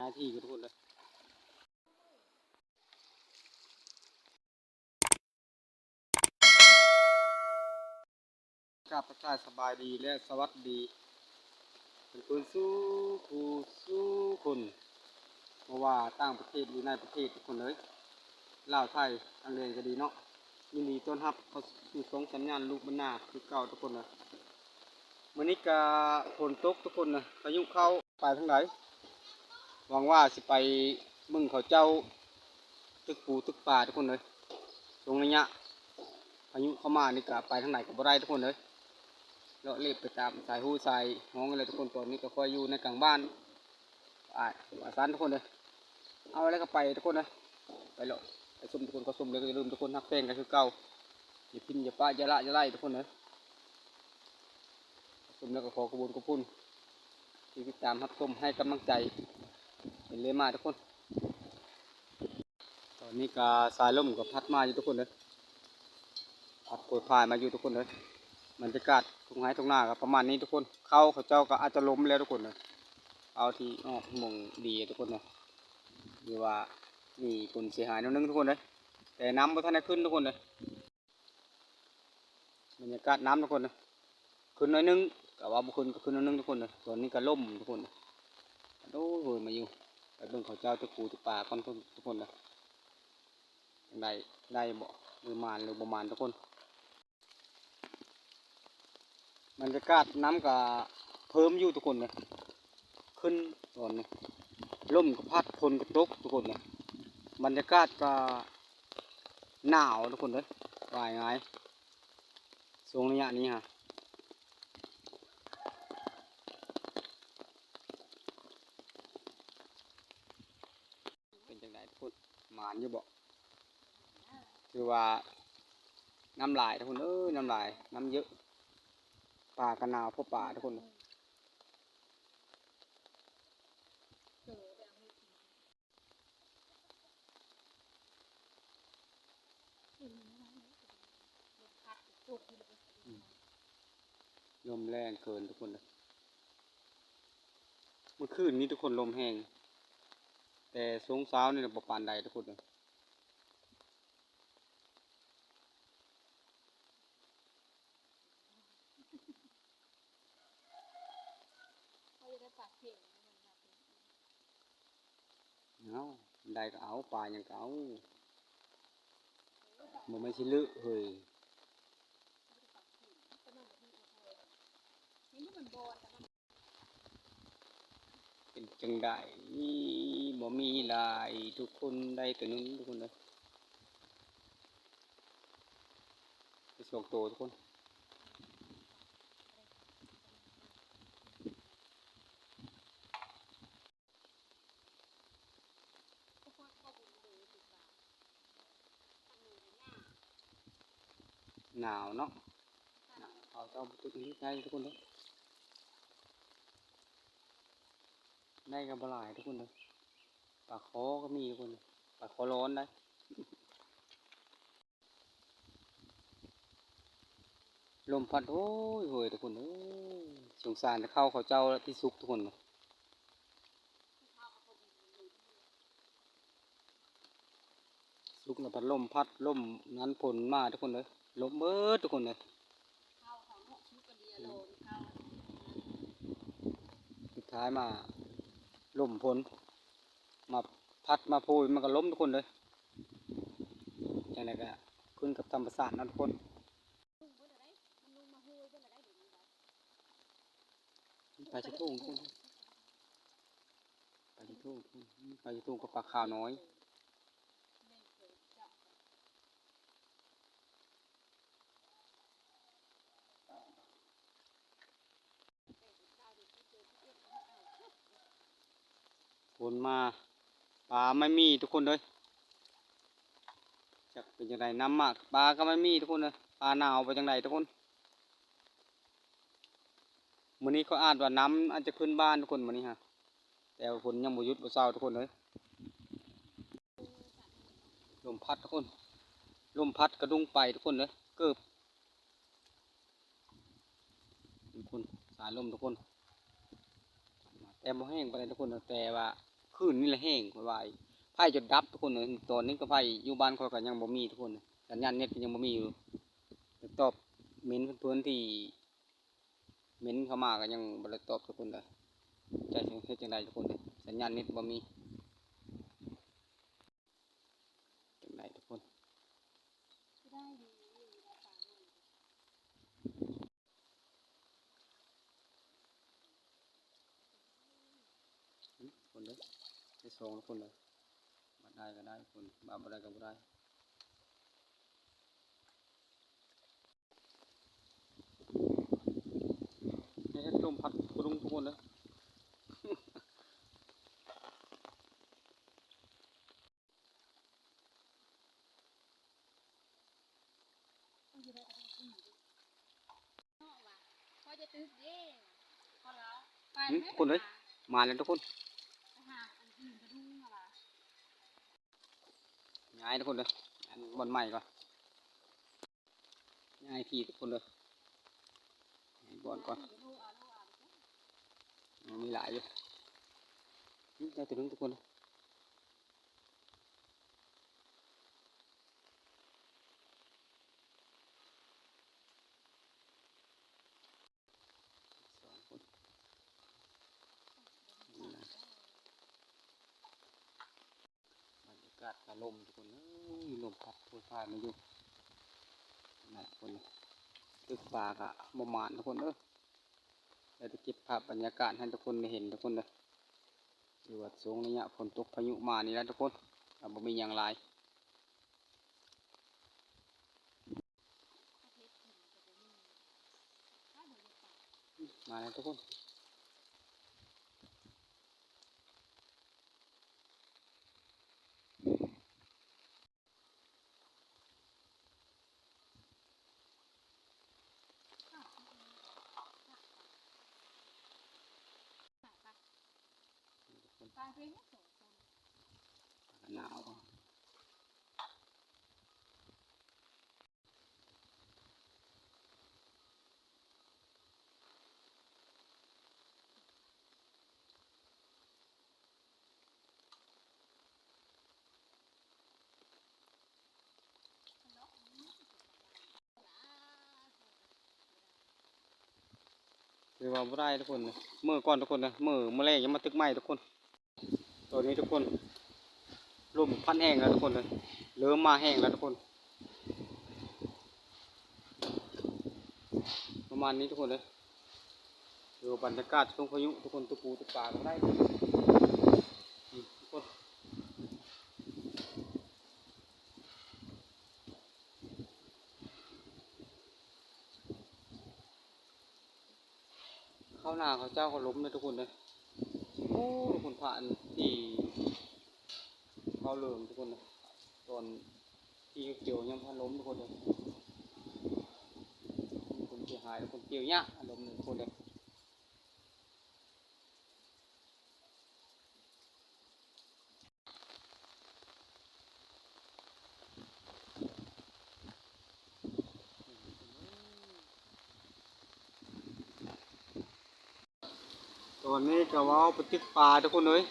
หน้าที่ก็ทุกคนเลยกราบประชาสบายดีและสวัสดีเป็นคนสู้ผู้สู้คนเพราะว่าต่างประเทศหรือในประเทศทุกคนเลยลาวไทยอังกฤษก็ดีเนาะยินดีต้อนรับเข้าสู่ส่งสัญญาณลูกบรรณาคือเก่าทุกคนเลยวันนี้ก็ฝนตกทุกคนนะพายุเข้าไปทางไหนหวังว่าสิไปมึงเขาเจ้าตึกปูตึกป่าทุกคนเลยตรงระยะพายุเข้ามานี่ก็ไปทางไหนก็บ่ได้ทุกคนเลยเราเรียบไปตามสายหูสายห้องอะไรทุกคนตอนนี้ก็คอยอยู่ในกลางบ้านอาสานทุกคนเลยเอาอะไรก็ไปทุกคนเลยไปเลยไปซุ่มทุกคนก็ซุ่มเลยก็อย่าลืมทุกคนฮักแป้งกันคือเก่าอย่าพิมพ์อย่าป้าอย่าละอย่าไล่ทุกคนเลยซุ่มแล้วก็ขอกระบุญกระพุ่นที่ติดตามรับชมให้กำลังใจเห็นเลยมาทุกคนตอนนี้ก็สายลมก็พัดมาอยู่ทุกคนเลยพัดโผล่พายมาอยู่ทุกคนเลยบรรยากาศทุ่งไร่ทุ่งนาครับประมาณนี้ทุกคนเขาเจ้าก็อาจจะล้มแล้วทุกคนเลยเอาที่ออกมองดีทุกคนเลยหรือว่ามีคนเสียหายนิดนึงทุกคนเลยแต่น้ำไม่ทันได้ขึ้นทุกคนเลยบรรยากาศน้ำทุกคนเลยขึ้นน้อยนึงแต่ว่าบุคคลก็ขึ้นน้อยนึงทุกคนเลยตอนนี้ก็ล่มทุกคนเลยโอ้โหมาอยู่ไปเบิ่งเขาเจ้าตะปูตะป่าก่อนทุกคนเลยได้บ่หรือมานหรือประมาณทุกคนบรรยากาศน้ำก็เพิ่มอยู่ทุกคนเลยขึ้นตอนนี้ลมก็พัดฝนก็ตกทุกคนเลยบรรยากาศก็หนาวทุกคนเลยว่าไงช่วงระยะนี้ฮะเป็นจังไดทุกคนหมานอยู่บ่คือว่าน้ำลายทุกคนน้ำลายน้ำเยอะป่ากระนาวพวกป่าทุกคนลมแรงเกินทุกคนเลยเมื่อคืนนี้ทุกคนลมแห้งแต่สงเช้านี่ประปานใดทุกคนเลยเอาได้ก็เอาป่ายังก็เอามันไม่ใช่ลึเฮ้ยเป็นจังได้บ่มีลายทุกคนได้ตัวนึงทุกคนเลยไปสวกโตทุกคนหนาวเนาะเอาเจ้าตึกนี้ได้ทุกคนเลยได้กับบหลายทุกคนเลยปลาคอก็มีทุกคนปลาคอร้อนได้ลมพัดโอ้ยเฮ้ยทุกคนสงสารเข้าเขาเจ้าที่ซุกทุกคนซุกแล้วพัดลมพัดลมนั้นผลมาทุกคนเลยลมเบิดทุกคนเลยสุดท้ายมาลมผลมาพัดมาโพยมันก็ล้มทุกคนเลยอย่างไรก็ขึ้นกับธรรมศาสตร์นะทุกคนปลาชิทุ่งทุกคนปลาชิทุ่งปลาชิทุ่งกับปลาขาวน้อยฝนมาปลาไม่มีทุกคนเลยจะเป็นยังไงน้ำมากปลาก็ไม่มีทุกคนเลยปลาหนาวไปจังไรทุกคนมื้อนี้เขาอ่านว่าน้ำอาจจะขึ้นบ้านทุกคนมื้อนี้ฮะแต่ฝนยังบ่หยุดบ่เศร้าทุกคนเลยลมพัดทุกคนลมพัดกระดุงไปทุกคนเลยเกิบทุกคนสายลมทุกคนแต่บ่แห้งไปเลยทุกคนแต่ว่า คืนนี่แหละแห้งค่อยว่าไฟจนดับทุกคนเลยตอนนี้ก็ไฟอยู่บ้านค่อยก็ยังบ่มีทุกคนสัญญาณเน็ตก็ยังบ่มีอยู่ตอบเม้นเพื่อนๆที่เม้นเข้ามาก็ยังบ่ได้ตอบทุกคนเลยใจสิเฮ็ดจังไดทุกคนเลยสัญญาณเน็ตบ่มีจังไดทุกคนคนเลยได้สองทุกคนเลยมาได้ก็ได้คนมาบ่ได้ก็บ่ได้เฮ็ดลมพัดกระดุงทุกคนเลยคนเลยมาแล้วทุกคนย้ายทุกคนเลยบอลใหม่ก่อนย้ายที่ทุกคนเลยบอลก่อนมีหลายอยู่ได้ตัวนึงทุกคนเลยบรรยากาศลมทุกคนลมพัดทั่วฟ้ามาอยู่นะทุกคนตึกฟ้ากะประมาณทุกคนเราจะเก็บภาพบรรยากาศให้ทุกคนได้เห็นทุกคนเลยดูว่าสูงระยะฝนตกพายุมานี่แล้วทุกคนบ่มีอย่างไรมาแล้วทุกคนหนาวคือว่าบ่ได้ทุกคนเมื่อก่อนทุกคนนะเมื่อแรกยังมาตึกใหม่ทุกคนตอนนี้ทุกคนลมพัดแห้งแล้วทุกคนเลยเริ่มมาแห้งแล้วทุกคนประมาณนี้ทุกคนเลยดูบรรยากาศช่วงพายุทุกคนตุปูตุปลาก็ได้ทุกคนเข้าหน้าเขาเจ้าเขาล้มเลยทุกคนเลยโอ้ทุกคนผ่านที่เขาเลิงทุกคนเลยตอนที่เกี่ยวยังพันล้มทุกคนเลยคนเสียหายคนเกี่ยวเนี้ยล้มทุกคนเลยตอนนี้ก็ว่าไปตึกปลาทุกคนเลย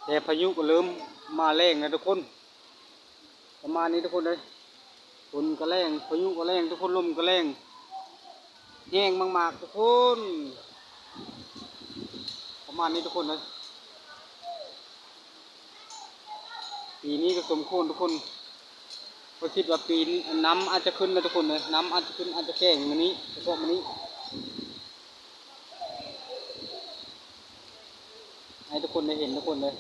แต่พายุก็เริ่มมาแรงนะทุกคนประมาณนี้ทุกคนเลยฝนก็แรงพายุก็แรงทุกคนลมก็แรงแห้งมากๆทุกคนประมาณนี้ทุกคนเลยปีนี้ก็สมควรทุกคนก็คิดว่าปีน้ำอาจจะขึ้นนะทุกคนเลยน้ำอาจจะขึ้นอาจจะแก่งมันนี้เฉพาะมันนี้ให้ทุกคนได้เห็นทุกคนเลย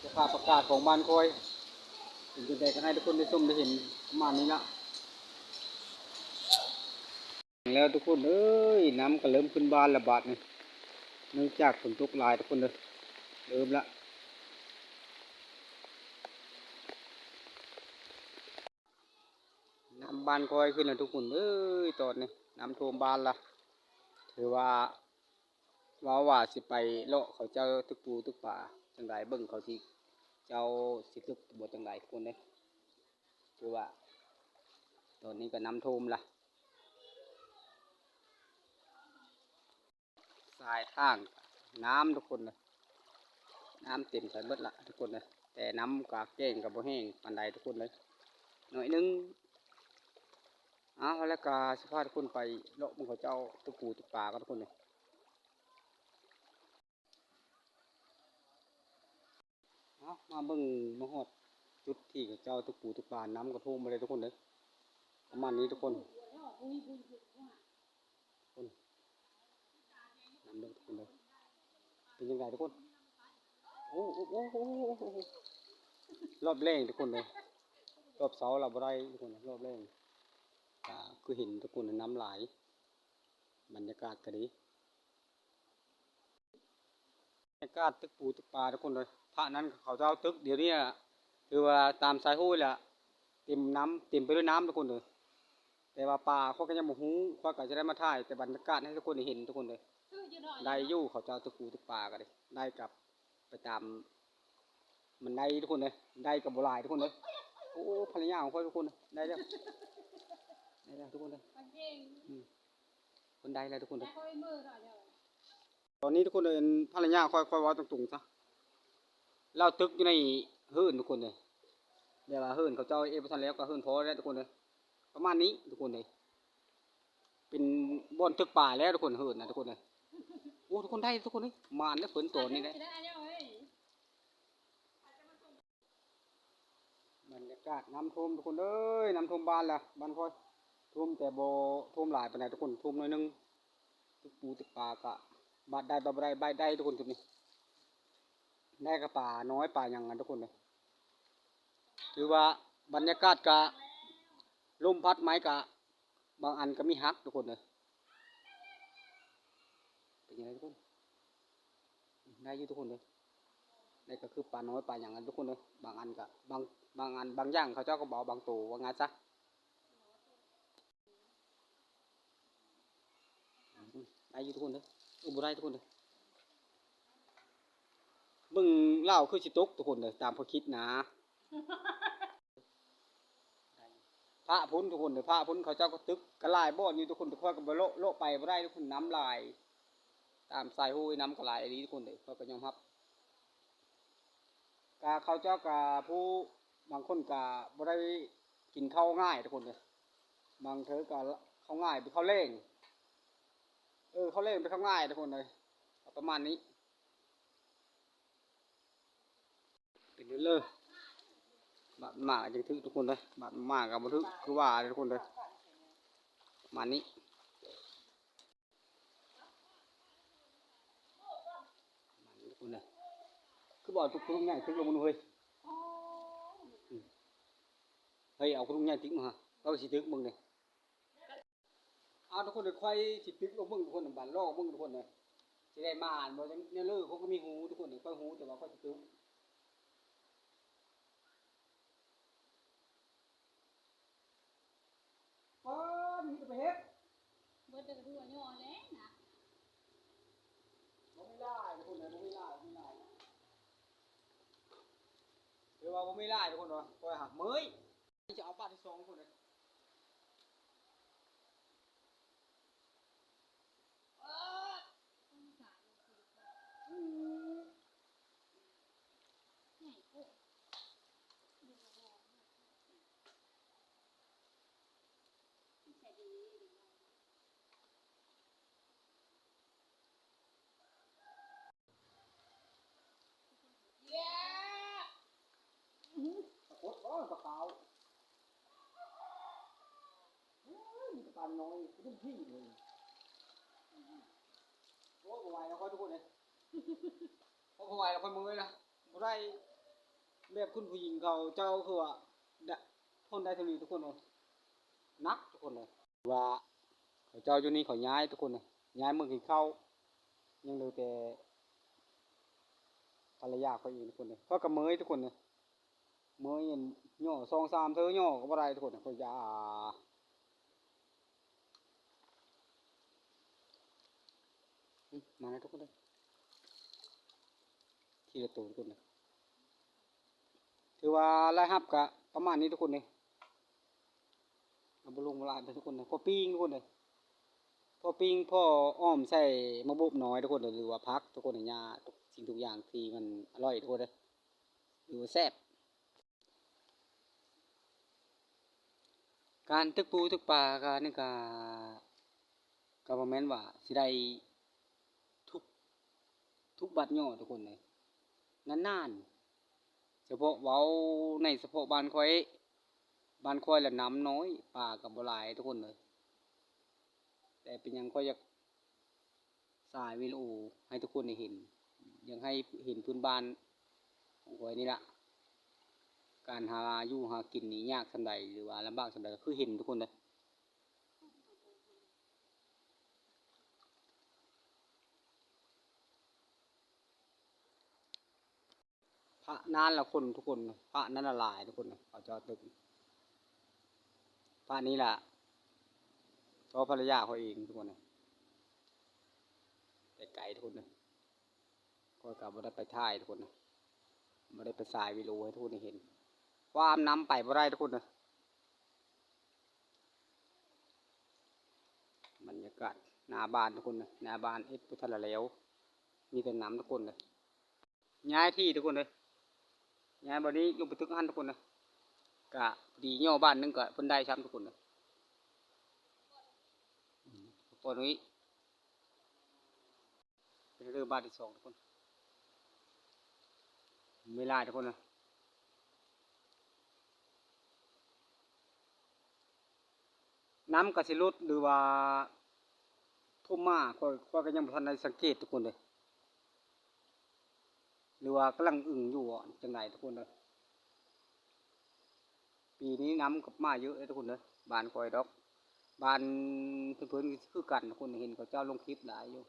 สภาพอากาศของบ้านคอยถึงจะได้ก็ให้ทุกคนได้ชมได้เห็นประมาณนี้ละแล้วทุกคนเอ้ยน้ำก็เริ่มขึ้นบ้านระบาดนี่เนื่องจากฝนตกหลายทุกคนเลยเริ่มละน้ำบ้านคอยขึ้นแล้วทุกคนเอ้ยตอนนี้น้ำท่วมบ้านละถือว่าว่าสิไปเลาะเขาเจ้าตึกปูตึกป่าจังไรเบิ่งเขาที่เจ้าสิตึกบทจังไรทุกคนเลยถือว่าตอนนี้ก็น้ำท่วมละสายทางน้ำทุกคนเลย น้ำเต็มใส่เบิดละทุกคนเลยแต่น้ำกากแก้งกับบ่แห้งปานใดทุกคนเลยหน่อยนึงแล้วก็สภาพทุกคนไปเลาะมึงเขาเจ้าตะปูตะปลาก็ทุกคนเลยมาเบิ่งมาฮอดจุดที่เขาเจ้าตะปูตะปลาน้ำกระทุ่มมาเลยทุกคนเลยประมาณนี้ทุกคนน้ำเบิ่งทุกคนเลยเป็นยังไงทุกคนโอ้รอบแรงทุกคนเลยรอบเสาเราบ่ได้ทุกคนรอบแรงคือเห็นทุกคนน้ำไหลบรรยากาศก็ดีบรรยากาศตึกปูตึกปลาทุกคนเลยพระนั้นเขาเจ้าตึกเดี๋ยวนี้คือว่าตามสายห้วยแหละเต็มน้ำเต็มไปด้วยน้ำทุกคนเลยแต่ว่าปลาเขาก็ยังบ่ฮู้เขาก็จะได้มาถ่ายแต่บรรยากาศให้ทุกคนได้เห็นทุกคนเลยได้อยู่เขาเจ้าตึกปูตึกปลาก็ได้ได้กับไปตามมันได้ทุกคนเลยได้กับโบราณทุกคนเลยโอ้ภรรยาของเขาทุกคนได้แล้วได้แล้วทุกคนเลยคนได้แล้วทุกคนเลยตอนนี้ทุกคนเลยภรรยาค่อยว่าตรงๆซะเราตึกอยู่ในเฮือนทุกคนเลยเดี๋ยวว่าเฮือนเขาเจ้าเอฟซันแล้วก็เฮือนพอแล้วทุกคนเลยประมาณนี้ทุกคนเลยเป็นบ่อนตึกป่าแล้วทุกคนเฮือนนะทุกคนเลยโอ้ทุกคนได้ทุกคนเลยมาเนี่ยฝนตกนี่เลยบรรยากาศน้ำท่วมทุกคนเลยน้ำท่วมบ้านละบ้านค่อยท่วมแต่บ่ท่วมหลายปานใดทุกคนท่วมหน่อยนึงตึกปูตึกป่ากะบาดได้บาดได้ใบได้ทุกคนจุดนี้ได้กระป่าน้อยป่าอย่างนั้นทุกคนเลยถือว่าบรรยากาศกะลมพัดไม้กะบางอันก็มีฮักทุกคนเลยเป็นยังไงทุกคนได้อยู่ทุกคนเลยได้ก็คือป่าน้อยป่าอย่างนั้นทุกคนเลยบางอันกะบางอันบางอย่างเขาเจ้าก็บอกบางตัวว่างั้นซะได้อยู่ทุกคนเลยบุได้ทุกคนเลยมึงเล่าคือสิตกทุกคนเลยตามพอคิดนะพระพุทธทุกคนเลยพระพุทธเขาเจ้าก็ตึกกระลายบ่อนี่ทุกคนทุกคนก็โลไปบ่ได้ทุกคนน้ำลายตามสายห้วยน้ำกระลายอันนี้ทุกคนเลยเขาก็ยอมรับกาเขาเจ้ากาผู้บางคนกาบ่ได้กินข้าวง่ายทุกคนเลยบางเธอกาข้าวง่ายไปข้าวเล่งข้าวเล่งไปข้าวง่ายทุกคนเลยประมาณนี้เป็นเรื่องบาดหมาจังทึกทุกคนเลยบาดหมากับบันทึกคือว่าทุกคนเลยมานี้ทุกคนเลยคือบอกทุกคนง่ายทึกลงมันเฮ้ยเอาคนง่ายทึกมาเราสิทึกมึงเลยเอาทุกคนเลยค่อยสิทึกลงมึงทุกคนบาดล่อมึงทุกคนเลยจะได้มาอ่านบอกเนี่ยเลิกเขาก็มีหูทุกคนเลยค่อยหูแต่ว่าค่อยสิทึกมีแต่ไปเฮ็ดบ่จะดูอันนี้อ่อนแล้วนะบ่ไม่ได้ทุกคนเลยบ่ไม่ได้เดี๋ยวว่าบ่ไม่ได้ทุกคนเนาะค่อยหักเมยจะเอาปลาที่2ทุกคนเลยกดกระเป๋ามีปลาน้อยขึ้นที่เลยโอ้ยไหวแล้วค่อยทุกคนเลยเพราะไหวแล้วค่อยมือนะบ่ได้แบบคุณผู้หญิงเขาเจ้าคือว่าคนได้เท่านี้ทุกคนเลยนักทุกคนเลยว่าเขาเจ้าอยู่นี่เขาย้ายทุกคนเลยย้ายเมืองกินข้าวยังเหลือแต่ภรรยาเขาเองทุกคนเลยเขากับเมยทุกคนเลยเมยย่อ2-3เธอย่อก็บ่ได้ทุกคนเขายามาทุกคนเลยทีละตัวทุกคนเลยถือว่ารายรับกะประมาณนี้ทุกคนเลยเอาบลงมาลาทุกคนเลยพอปิ้งทุกคนเลยพ พ่อปิ้งพ่ออ้อมใส่มะบุบน้อยทุกคนหรือว่าพักทุกคนเนี่ยทุกสิ่งทุกอย่างที่มันอร่อยทุกคนเลยหรือว่าแซ่บการตึกปูตึกปลาก็นี่ก็บ่แม่นว่าสิได้ทุกทุกบัดย่อทุกคนเลยนานๆเฉพาะเว้าในเฉพาะบ้านค่อยละน้ำน้อยปลาก็บ่หลายทุกคนเลยแต่เป็นหยังค่อยอยากสายวิดีโอให้ทุกคนได้เห็นอยากให้เห็นพื้นบ้านของข้อยนี่ล่ะการหาอยู่หากินนี่ยากส่ำใดหรือว่าลำบากส่ำใดก็คือเห็นทุกคนเลยพระนานละคนทุกคนพระนั้นละหลายทุกคนเขาเจ้าตึกพระนี้ล่ะเพราะภรรยาเขาเองทุกคนนะแต่ไกลทุกคนนะก็กลับบ่ได้ไปถ่ายทุกคนนะบ่ได้ไปสายวิดีโอให้ทุกคนได้เห็นความน้ำไปบ่ได้ทุกคนนะบรรยากาศหน้าบ้านทุกคนนะหน้าบ้านเอ็ดพุทธละแล้วมีแต่น้ำทุกคนเลยย้ายที่ทุกคนเลยย้ายบ่นี้ลงไปตึกหันทุกคนนะกะดีย่อบ้านนึงก็เพิ่นได้ซ้ำทุกคนนะปนนี้เป็นเรื่องบ้านที่สองทุกคนไม่ไล่ทุกคนนะน้ำกระสิรุดหรือว่าทุ่มมาก็ยังบ่ทันได้สังเกตทุกคนเลยหรือว่ากำลังอึ่งอยู่จังไหนทุกคนเลยปีนี้น้ำกับมาเยอะเลยทุกคนเลยบ้านคอยดอกบ้านเพื่อนๆคือกันทุกคนเห็นเขาเจ้าลงคลิปหลายอยู่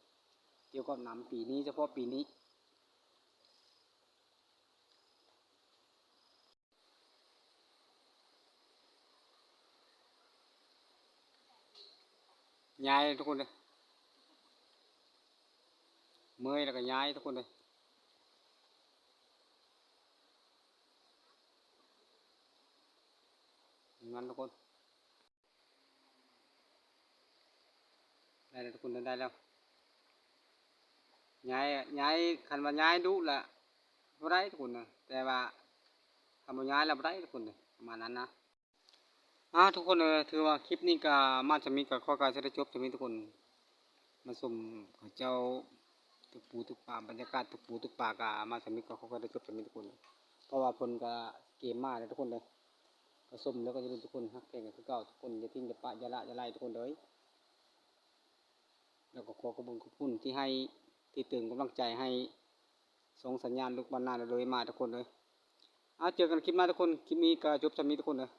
เกี่ยวกับน้ำปีนี้เฉพาะปีนี้ย้ายทุกคนเลยเมื่อยแล้วก็ย้ายทุกคนเลยงั้นทุกคนได้แล้วทุกคนได้แล้วย้ายคันว่าย้ายดุละบ่ได้ทุกคนนะแต่ว่าคำว่าย้ายแล้วบ่ได้ทุกคนเลยประมาณนั้นนะทุกคนถือว่าคลิปนี้ก็มาจะมีกับข้อการจะได้จบจะมีทุกคนมาชมเขาเจ้าตึกปูตึกป่าบรรยากาศตึกปูตึกป่ากามาจะมีกับข้อการได้จบจะมีทุกคนเพราะว่าผลก็เกมมาเลยทุกคนเลยก็ชมแล้วก็จะรู้ทุกคนฮักแข่งกันคือเก่าทุกคนอย่าทิ้งอย่าปะอย่าละอย่าไล่ทุกคนเลยแล้วก็ขอขอบคุณที่ให้ที่ตื่นกำลังใจให้ส่งสัญญาณลูกบอลหน้าเลยมาทุกคนเลยเจอกันคลิปหน้าทุกคนคลิปนี้ก็จบจะมีทุกคนเลย